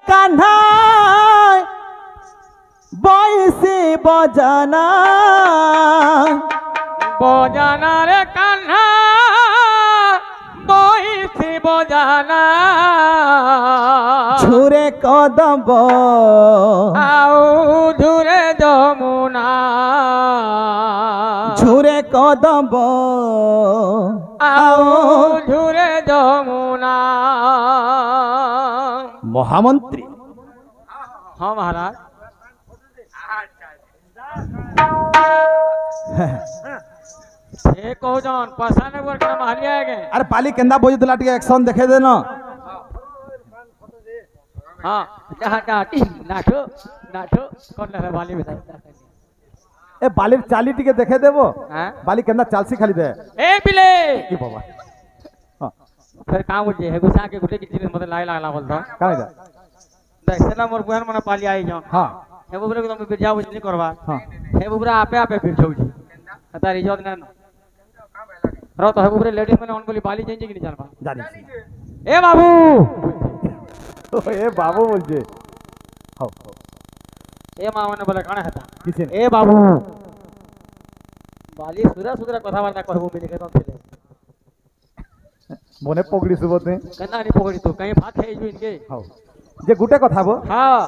कान्हा बयसी बजाना बजाना रे कान्हा बयसी बजाना झुरे कदम आओ झुरे जमुना झुरे कदम आओ झुरे जमुना। महामंत्री हाँ महाराज कौन पसाने बोल के मारिया है। अरे पाली केंदा बोझ दिला टिके एक्शन देखे देना। हाँ जहाँ जहाँ नाठो नाठो कौन लगा बाली बता ए बाली चाली टिके देखे देबो। हाँ बाली केंदा चालसी खाली दे ए बिले की बाबा। हां फिर काम हो जे है गुस्सा के गुटे की चीज मतलब लाई लागला बोलता काहे दा देख सेना मोर बहन मने पाली आई जाओ। हां हे बुबरे को तुम बिरजा बुझ नहीं करवा। हां हे बुबरा आपे आपे फिर छौजी तारी इज्जत ना रो तो हे बुबरे लेडीज मने ऑन बोली बाली चेंज की नहीं जानबा जानी ए बाबू ए बाबू बोल जे हो ए मामा ने बोला काना हता किसे ए बाबू बाली सुरा सुरा कथा वार्ता कहबो मिले के तो थिले मने पगड़ी सुबते कना नहीं पकड़ी तो कहीं भात है जो इनके हो जे गुटे कथा बो हां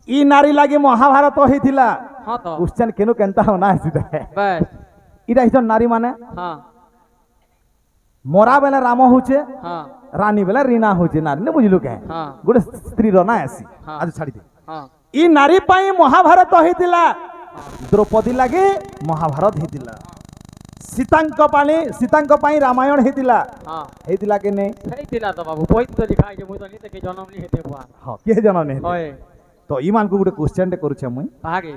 ई नारी लागी महाभारत होइथिला। हां तो क्वेश्चन केनु केनता होना सीधा बस इटा हिजन नारी माने हां मोरा बेला राम होचे हां रानी बेला रीना होचे नारी ने बुझलु के हां गुटे स्त्री रना आसी हाँ। आज छाड़ी दे हां ई नारी पाई महाभारत होइथिला। द्रौपदी लागी महाभारत होइथिला। सीतांक पाई रामायण होइथिला। हां होइथिला के नै सही दिला तो बाबू कोई तो लिखा है जे मुई तो नहीं देखे जन्म नहीं हेते बुआ हां के जन नै ओए तो ई मान को गुटे क्वेश्चन दे करू छे मुई भागे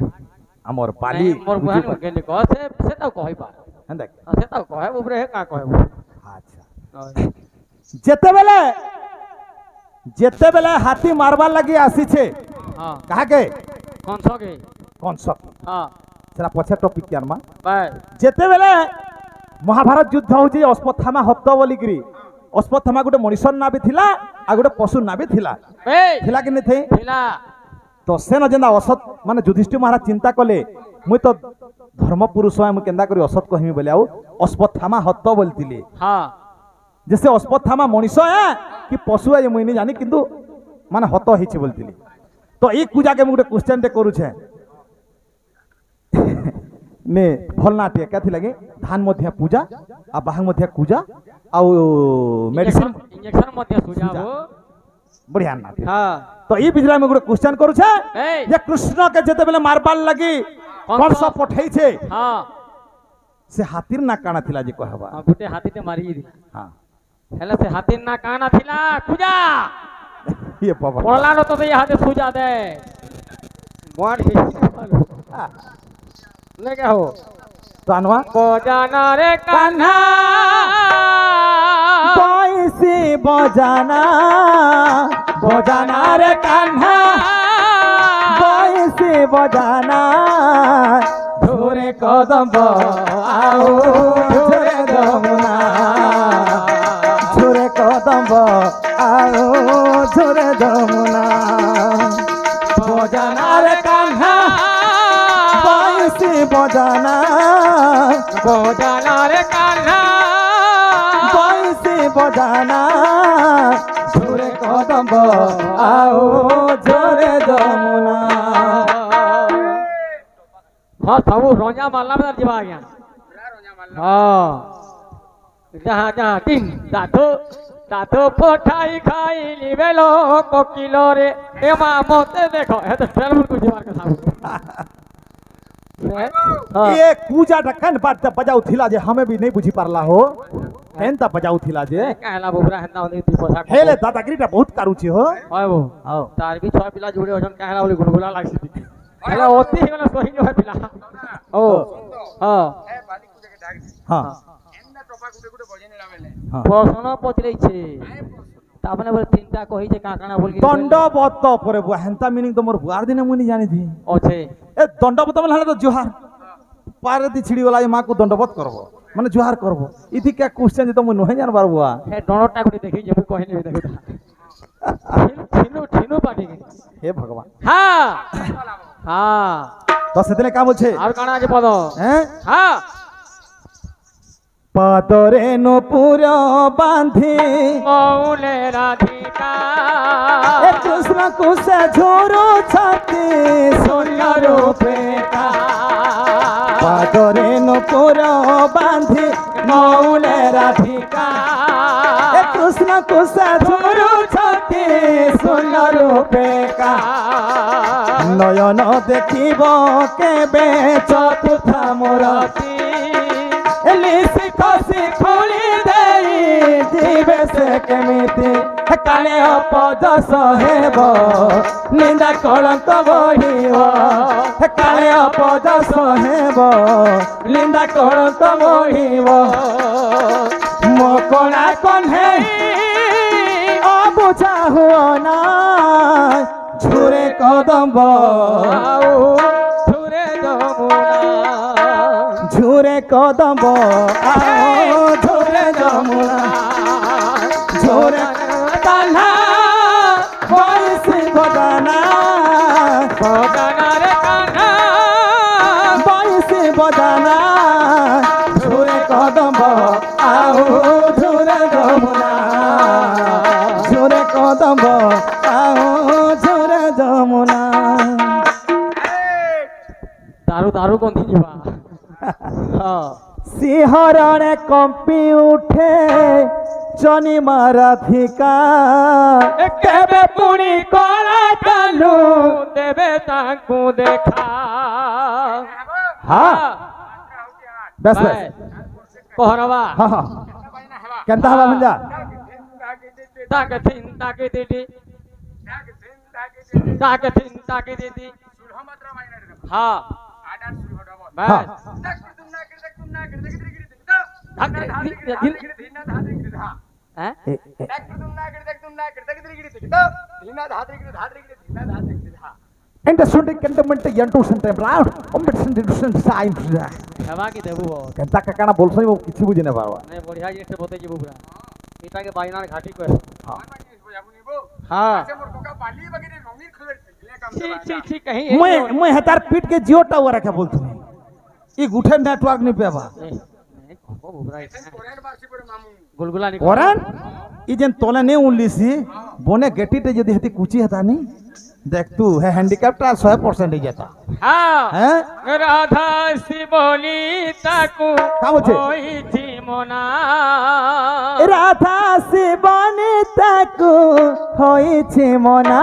हमर पाली मोर बहन के लिखो से तो कहई बा हंदा से तो कहे ऊपरे है का कहे अच्छा जेते बेले हाथी मारबार लगी आसी छे हां कहा के कौन सो हां सेला पछे टॉपिक के आनमा बस जेते बेले महाभारत युद्ध होची अश्वत्थामा हत्त बोलिकरी अश्वत्थामा गुटे मनुष्य ना भी थिला आ गुटे पशु ना भी थिला थिला कि नै थे थिला तो सेन जेंदा असत माने युधिष्ठिर महाराज चिंता कले मुई तो धर्म पुरुष है मुई केंदा करी असत कहमी बोले आउ अश्वत्थामा हत्त बोलतिले। हां जैसे अश्वत्थामा मनुष्य है कि पशु है मुई नहीं जानी किंतु माने हत हिची बोलतिले। तो एक पूजा के मुटे क्वेश्चन दे करू छे ने भलना टे क्या थी लगे धान मध्य पूजा आ बाहंग मध्य पूजा आ मेडिसिन इंजेक्शन मध्य सुझाव बढ़िया ना हां तो ई बिजला में गुटे क्वेश्चन करू छे ए जे कृष्ण के जेते बेले मारबाल लगी कंस पठै छे हां से हाथीर ना काना थिला जे कहबा गुटे हाथी ते मारी दी हां हेला से हाथी ना काना थिला पूजा ये बाबा बोला न तो ये हाथे पूजा दे मोर ले क्या हो जानवा बजाना रे कान्हा कैसे बजाना बजाना रे कान्हा कैसे बजाना झोरे कदम आओ झोरे दमुना झोरे कदम आओ झोरे दमुना बजाना रे कान्हा कैसे बजाना बजाना रे कान्हा कैसे बजाना झोरे कदम आओ झोरे दमुना। हाँ सब रोजा मारला में जीवा गया हाँ जहाँ जहाँ टिंग दातो दातो पोठाई खाई लिवेलो कोकिलो रे ए माँ मोते देखो है तो फिल्म कुछ जीवा के सामने ये पूजा ढक्कन बात बजाऊ थिला जे हमें भी नहीं बुझी पारला हो हेंता बजाऊ थिला जे कहला बुबरा हेंता होनी ती पोसा हेले दादागिरीटा बहुत कारुची हो ओए वो आओ तार भी छह पिला जुड़े होजन कहला बोली गुलगुला लागसी थी हेला ओती ही वाला सोही जो है पिला ओ हां हां एन्ना टोपा गुटे गुटे बजेने लावेले प्रश्न पचरै छे तापने बोले चिंता कहि जे काकाना बोल के दंडवत परे बुआ हेंता मीनिंग तो मोर बुआर दिने मुनी जानी थी ओछे ए दंडवत मतलब हला तो जोहार पारे दी छिड़ी वाला मां को दंडवत करबो माने जोहार करबो इथि क्या क्वेश्चन जे तो मुई नहे जान बार बुआ हे डणटा गुटे देखि जे कहले देखि ঠিনু ঠিনু পাটি हे भगवान হ্যাঁ হ্যাঁ तो सेतने का बोलछे আর কানা আছে পদ हैं হ্যাঁ पादरे नुपुर बांधी মৌলে রাধিকা ए कृष्ण कुश झोरो छाती सुंदर रूपे का पादरे नुपुर बांधी मौले राधिका ए कृष्ण कुश झोरो छाती सुंदर रूपे का नयन देखिब केबे चतुर्थ मूर्ति लिसी खसी खोली देई जीवे से केमिति काले अपजस हेब निंदा कलंक बहिब काले अपजस हेब निंदा कलंक बहिब मकड़ा कन्हे अबुझा हुआ ना झुरे कदम्ब ছুরে যমুনা झुरे कदम्ब आओ झुरे जमुना झुरे कान्हा बंसी बजाना বদনা রে কানা बंसी बजाना झुरे कदम्ब आओ झुरे जमुना झुरे कदम्ब आओ झुरे जमुना দারু দারু কোন দিবা হ্যাঁ सिंहरणे कंपी उठे चनी माराधिका केबे पुणी कला कालू দেবে তাকু দেখা हाँ बस बस কোহরবা हाँ हाँ केंता हवा मंजा তাকে থিন তাকে দিদি তাকে থিন তাকে দিদি হ্যাঁ हाँ বাস হ্যাঁ ए- ए- इंटरस्टेंट कंटेंट यंटू centre round competition distance science হেবা কি দেবু केंता काकाना बोलसई वो किछि बुझी ना पारवा মানে বড়িয়া জিনিসটা বতে যাবো পুরা এটাকে বাইনার ঘাটি করে হ্যাঁ ঠিক ঠিক ঠিক কहीं मैं हतार पीट के जियो टावर रखा बोलतो ई गुठे नेटवर्क नहीं पेबा गुलगुला नहीं कोरन ई जेन तोले ने उनलीसी बोने गेटीटे जदी हती कुची हता नी देख तू है हैंडीकैप्ट 100% ही जाता हाँ हैं राधा सी बोली ताकू का बोलछे? होई थी मोना राधा शिवनी ताकू होई छि मना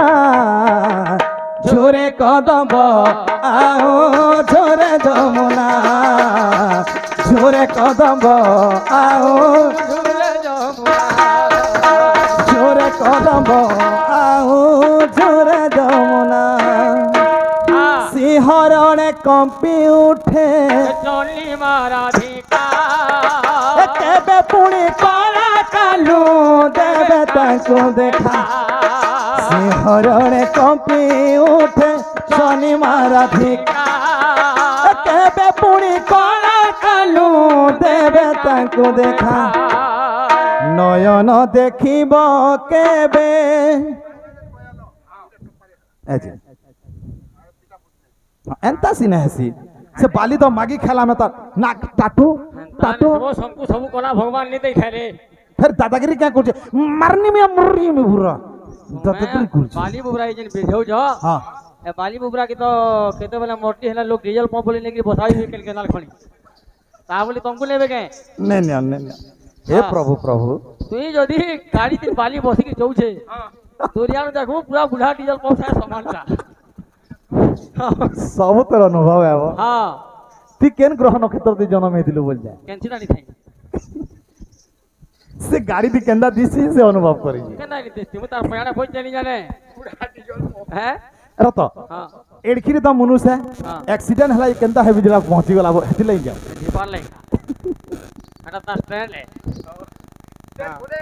झोरे कदम आओ झोरे जमुना झोरे कदम आओ झूले जमुना झोरे कदम आओ झोरे जमुना हाँ सिंहरणे कंपी उठे चोली माराधिका केबे पुणी कला कालू देवे ताकू देखा सिंहरणे कंपी उठे शनि माराधिका केबे पुणी कला कालू देवे ताकू देखा नयन देखिब केबे एजे एंता सिने हसी से बाली तो मागी खेला में तो नाक टाटू टाटू वो सबको सब कोना भगवान नहीं दे थे फिर दादागिरी क्या कुछ मरनी में मुर्री में भूरा दादागिरी कुछ बाली बुबरा जन बेझौ जो हाँ ए बाली बुबरा की तो केते बेला मोटी हैला लोग डीजल पंप बोले लेके बसाई हुई केल केनाल खणी ता बोली तुमको लेबे के नहीं नहीं नहीं हे हाँ। प्रभु प्रभु तुई जदी गाड़ी तीन बाली बसी के चौ छे तोरिया न देखो पूरा बुढ़ा डीजल पंप है सामान का सब तर अनुभव है वो हां ती केन ग्रह नक्षत्र दी जन्म हेतिलु बोल जाए कैंसिल नहीं थाई से गाड़ी दी केंदा दिसी से अनुभव करी केना नहीं देती मु तार पयाना खोज नहीं जाने बुढ़ा डीजल हैं अरे तो हां एड़खिरी तो मनुष्य है हाँ। एक्सीडेंट हला केंदा है बिजला पहुंची गला हेतिलै जा दीपार ले एटा ता स्टैंड है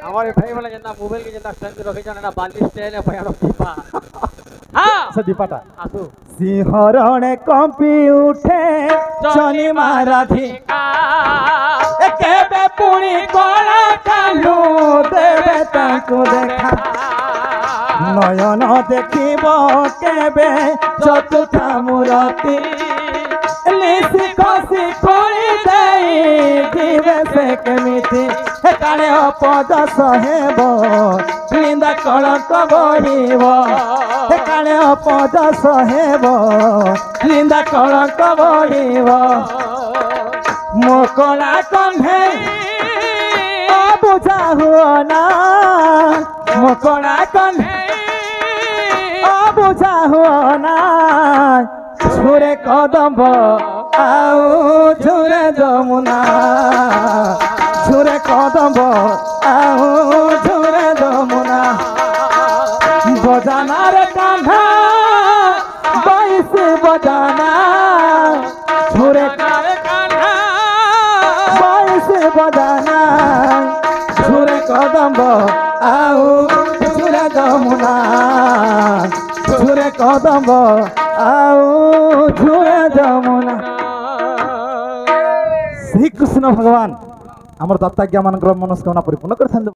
हमारे भाई वाला जंदा मोबाइल के जंदा स्टैंड रखे जाने ना बाली स्टैंड है पयानो दीपा हां से दीपाटा आसु सिंहरणे कंपी उठे शनि माराधिका केबे पुणी कला कालू देवे ताकू देखा নয়ন দেখিব কেবে চতুর্থা মূরতি নিশি খসি কৰি দেই দিবে সে কেমিতি হে কাଳେ অপদ সহেব নিন্দা কলঙ্ক বহিব হে কাଳେ অপদ সহেব নিন্দা কলঙ্ক বহিব মোকলা কণ্ঠে অবুঝা হুও না মোকলা কণ্ঠে অবুঝা হুও না ঝুরে কদম্ব আউ ঝুরে যমুনা ঝুরে কদম্ব আউ ঝুরে যমুনা বজানার কান্ধা বাইসে বজানা ঝুরে বাইসে বজানা ঝুরে কদম্ব আউ ঝুরে যমুনা ঝুরে কদম্ব আউ ঝুরে যমুনা শ্রীকৃষ্ণ ভগবান আমার দত্তাজ্ঞা ମାନଙ୍କର ମନସ୍କାମନା ପରିପୂର୍ଣ୍ଣ କରିଥାନ୍ତି।